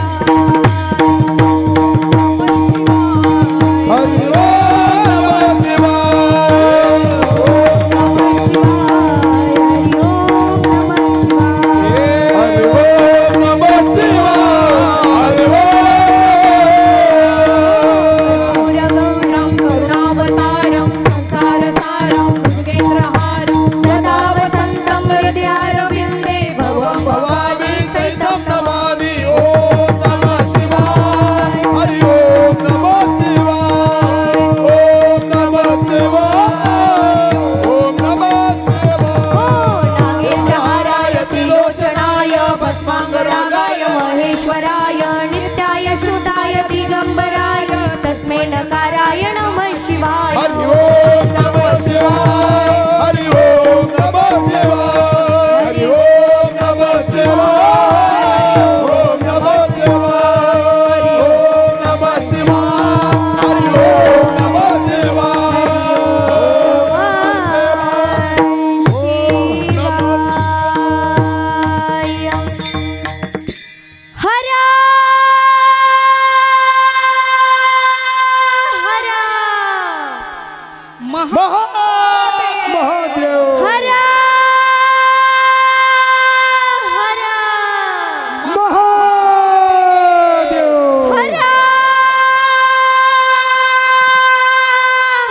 S3: हरि ओम नमः शिवाय.
S1: ओम नमः शिवाय.
S3: महादेव
S1: हरा हरा
S3: महादेव
S1: हरा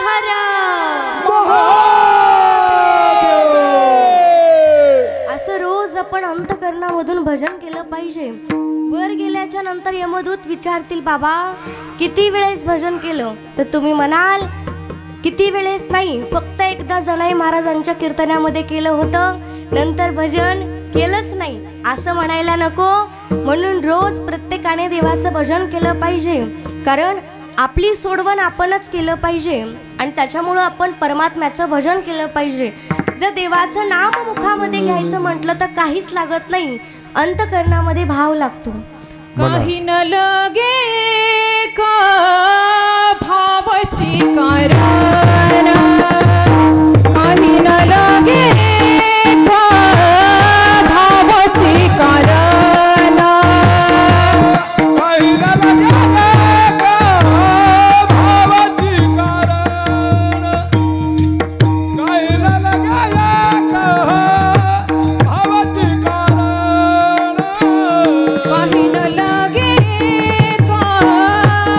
S1: हरा. असं रोज आपण अंतकरणामधून भजन केलं पाहिजे. वर गेल्याच्या नंतर यमदूत विचारतील, बाबा किती वेळेस भजन केलं? तर तुम्ही म्हणाल किती वेळेस नाही, फक्त एकदा जनाई महाराजांच्या कीर्तनामध्ये केलं होतं, नंतर भजन केलंच नाही असं म्हणायला नको. म्हणून रोज प्रत्येकाने देवाचं भजन केलं पाहिजे, कारण आपली सोडवण आपणच केलं पाहिजे आणि त्याच्यामुळं आपण परमात्म्याचं भजन केलं पाहिजे. जर देवाचं नाम मुखामध्ये घ्यायचं म्हटलं तर काहीच लागत नाही, अंतकरणामध्ये भाव लागतो.
S4: काही न लगे का भावाची कारण, काही न लगे का भावाची कारण,
S3: काही न लगे का भावाची कारण, काही न लगे का भावाची कारण,
S4: काही न लगे का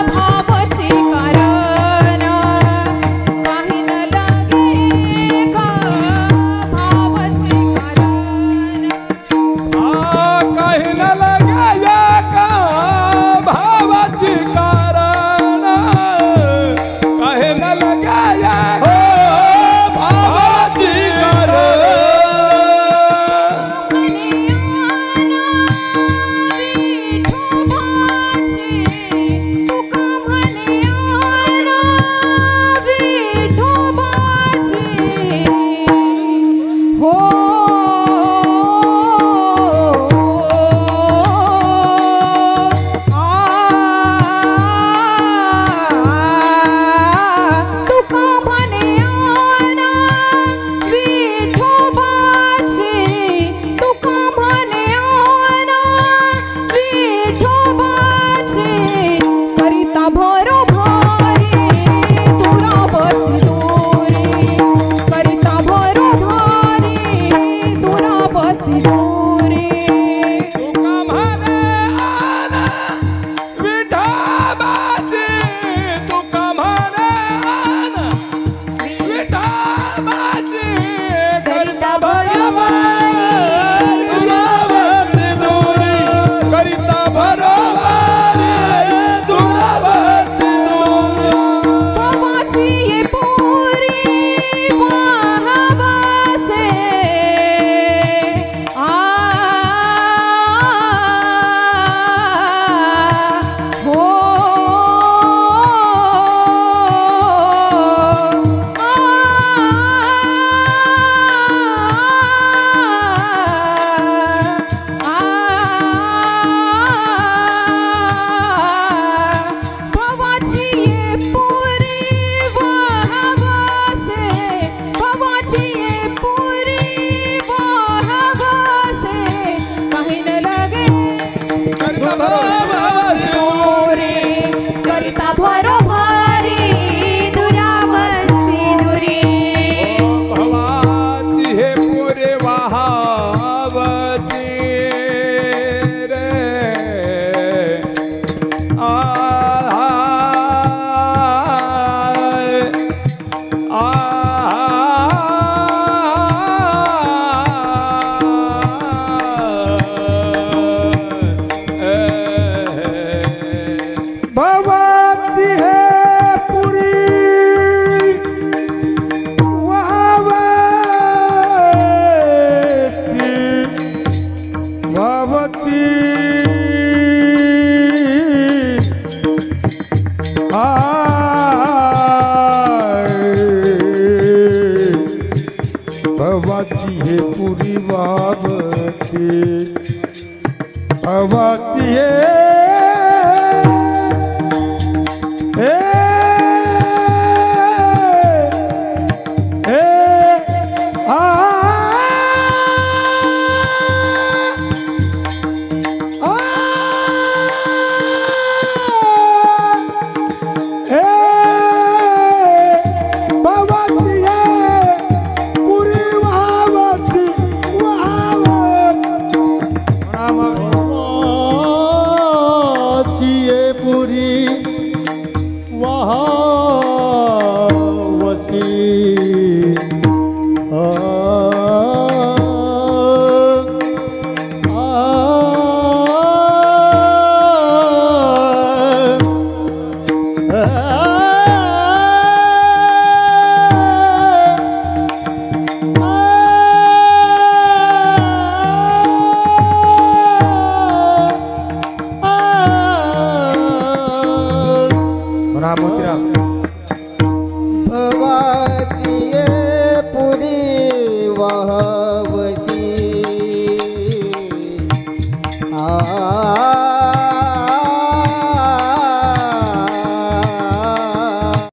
S4: भावाची कारण, काही न लगे का भावाची कारण.
S3: काही न लगे का भावाची कारण, काही न लगे भावाची भवाती हे पुरी वावती भवाती हे भवाती वहावसी
S5: भवाची ये पुरी वाह